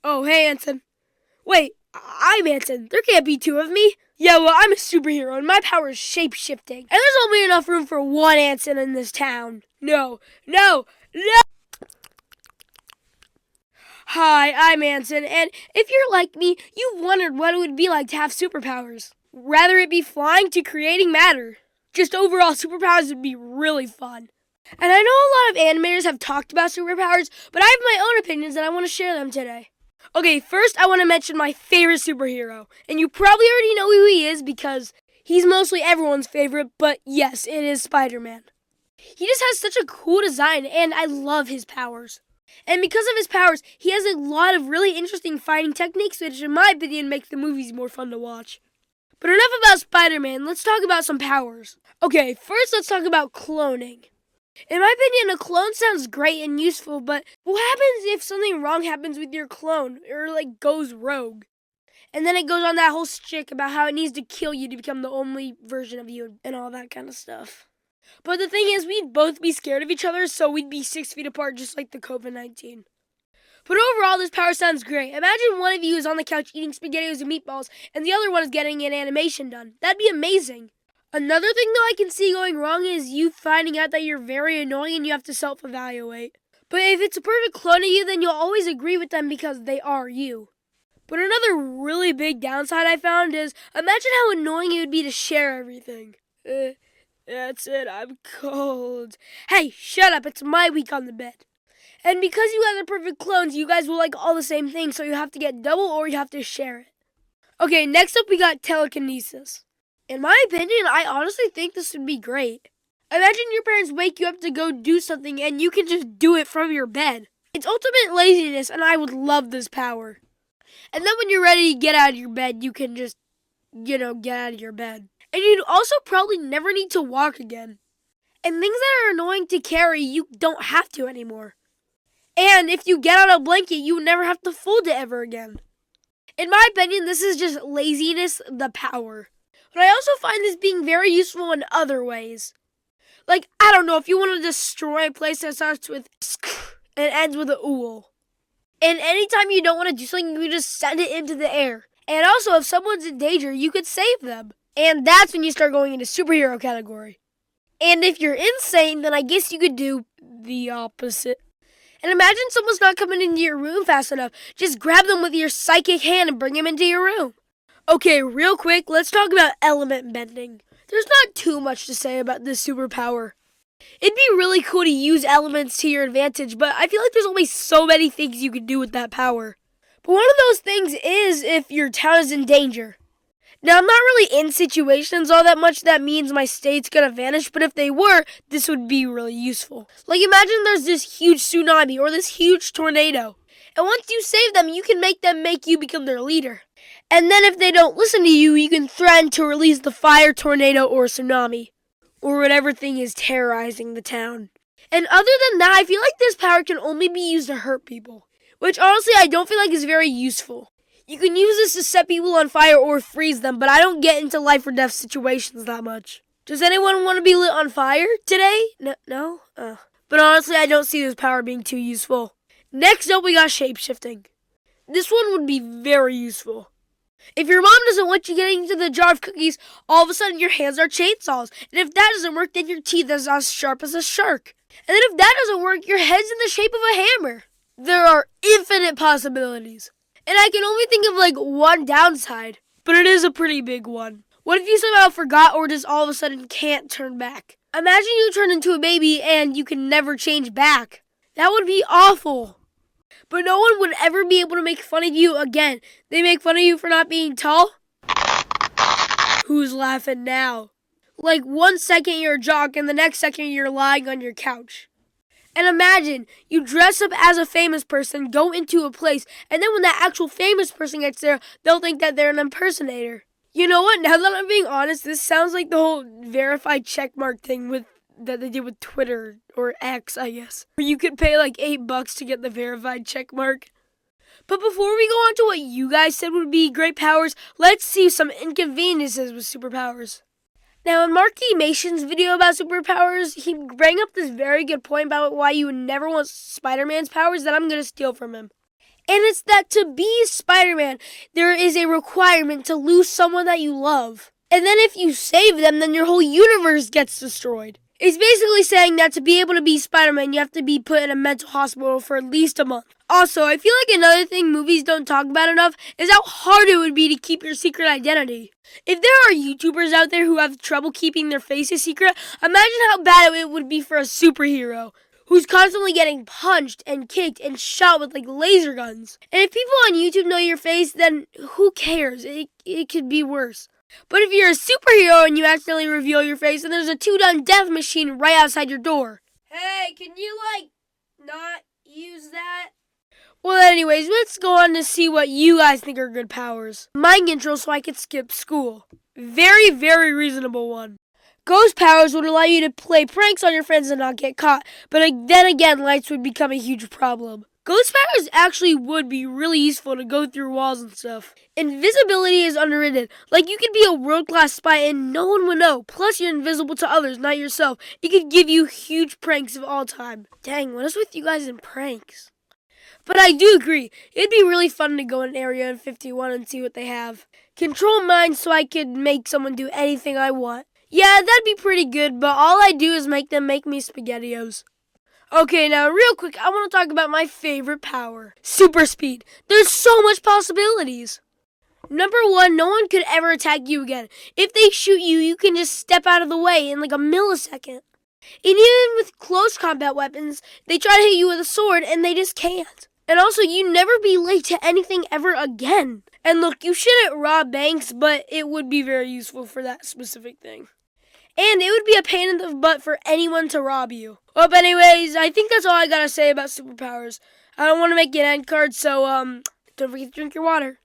Oh, hey, Anson. Wait, I'm Anson. There can't be two of me. Yeah, well, I'm a superhero, and my power is shape-shifting. And there's only enough room for one Anson in this town. No, no, no! Hi, I'm Anson, and if you're like me, you've wondered what it would be like to have superpowers. Rather it be flying to creating matter. Just overall, superpowers would be really fun. And I know a lot of animators have talked about superpowers, but I have my own opinions and I want to share them today. Okay, first I want to mention my favorite superhero. And you probably already know who he is because he's mostly everyone's favorite, but yes, it is Spider-Man. He just has such a cool design and I love his powers. And because of his powers, he has a lot of really interesting fighting techniques, which in my opinion make the movies more fun to watch. But enough about Spider-Man, let's talk about some powers. Okay, first let's talk about cloning. In my opinion, a clone sounds great and useful, but what happens if something wrong happens with your clone, or goes rogue? And then it goes on that whole shtick about how it needs to kill you to become the only version of you and all that kind of stuff. But the thing is, we'd both be scared of each other, so we'd be 6 feet apart just like the COVID-19. But overall, this power sounds great. Imagine one of you is on the couch eating SpaghettiOs and meatballs, and the other one is getting an animation done. That'd be amazing. Another thing, though, I can see going wrong is you finding out that you're very annoying and you have to self-evaluate. But if it's a perfect clone of you, then you'll always agree with them because they are you. But another really big downside I found is, imagine how annoying it would be to share everything. That's it, I'm cold. Hey, shut up, it's my week on the bed. And because you guys are perfect clones, you guys will like all the same things, so you have to get double or you have to share it. Okay, next up we got telekinesis. In my opinion, I honestly think this would be great. Imagine your parents wake you up to go do something and you can just do it from your bed. It's ultimate laziness and I would love this power. And then when you're ready to get out of your bed, you can just, get out of your bed. And you'd also probably never need to walk again. And things that are annoying to carry, you don't have to anymore. And if you get out a blanket, you would never have to fold it ever again. In my opinion, this is just laziness, the power. But I also find this being very useful in other ways. I don't know, if you want to destroy a place that starts with and ends with a ool. And anytime you don't want to do something, you just send it into the air. And also, if someone's in danger, you could save them. And that's when you start going into superhero category. And if you're insane, then I guess you could do the opposite. And imagine someone's not coming into your room fast enough. Just grab them with your psychic hand and bring them into your room. Okay, real quick, let's talk about element bending. There's not too much to say about this superpower. It'd be really cool to use elements to your advantage, but I feel like there's only so many things you can do with that power. But one of those things is if your town is in danger. Now, I'm not really in situations all that much that means my state's gonna vanish, but if they were, this would be really useful. Imagine there's this huge tsunami or this huge tornado. And once you save them, you can make them make you become their leader. And then if they don't listen to you, you can threaten to release the fire, tornado, or tsunami. Or whatever thing is terrorizing the town. And other than that, I feel like this power can only be used to hurt people. Which honestly, I don't feel like is very useful. You can use this to set people on fire or freeze them, but I don't get into life or death situations that much. Does anyone want to be lit on fire today? No? But honestly, I don't see this power being too useful. Next up, we got shapeshifting. This one would be very useful. If your mom doesn't want you getting into the jar of cookies, all of a sudden your hands are chainsaws. And if that doesn't work, then your teeth is as sharp as a shark. And then if that doesn't work, your head's in the shape of a hammer. There are infinite possibilities. And I can only think of one downside, but it is a pretty big one. What if you somehow forgot or just all of a sudden can't turn back? Imagine you turn into a baby and you can never change back. That would be awful. But no one would ever be able to make fun of you again. They make fun of you for not being tall? Who's laughing now? 1 second you're a jock and the next second you're lying on your couch. And imagine, you dress up as a famous person, go into a place, and then when that actual famous person gets there, they'll think that they're an impersonator. You know what? Now that I'm being honest, this sounds like the whole verified checkmark thing that they did with Twitter, or X, I guess. Where you could pay $8 to get the verified checkmark. But before we go on to what you guys said would be great powers, let's see some inconveniences with superpowers. Now, in Marky Mason's video about superpowers, he brought up this very good point about why you would never want Spider-Man's powers that I'm going to steal from him. And it's that to be Spider-Man, there is a requirement to lose someone that you love. And then if you save them, then your whole universe gets destroyed. It's basically saying that to be able to be Spider-Man, you have to be put in a mental hospital for at least a month. Also, I feel like another thing movies don't talk about enough is how hard it would be to keep your secret identity. If there are YouTubers out there who have trouble keeping their faces secret, imagine how bad it would be for a superhero who's constantly getting punched and kicked and shot with like laser guns. And if people on YouTube know your face, then who cares? It could be worse. But if you're a superhero and you accidentally reveal your face, then there's a 2-ton death machine right outside your door. Hey, can you not use that? Well, anyways, let's go on to see what you guys think are good powers. Mind control so I could skip school. Very, very reasonable one. Ghost powers would allow you to play pranks on your friends and not get caught, but then again, lights would become a huge problem. Ghost powers actually would be really useful to go through walls and stuff. Invisibility is underrated. Like, you could be a world-class spy and no one would know. Plus, you're invisible to others, not yourself. It could give you huge pranks of all time. Dang, what is with you guys in pranks? But I do agree. It'd be really fun to go in Area 51 and see what they have. Control minds so I could make someone do anything I want. Yeah, that'd be pretty good, but all I do is make them make me SpaghettiOs. Okay, now real quick, I want to talk about my favorite power. Super speed. There's so much possibilities. Number 1, no one could ever attack you again. If they shoot you, you can just step out of the way in like a millisecond. And even with close combat weapons, they try to hit you with a sword and they just can't. And also, you never be late to anything ever again. And look, you shouldn't rob banks, but it would be very useful for that specific thing. And it would be a pain in the butt for anyone to rob you. Well, but anyways, I think that's all I gotta say about superpowers. I don't want to make an end card, so don't forget to drink your water.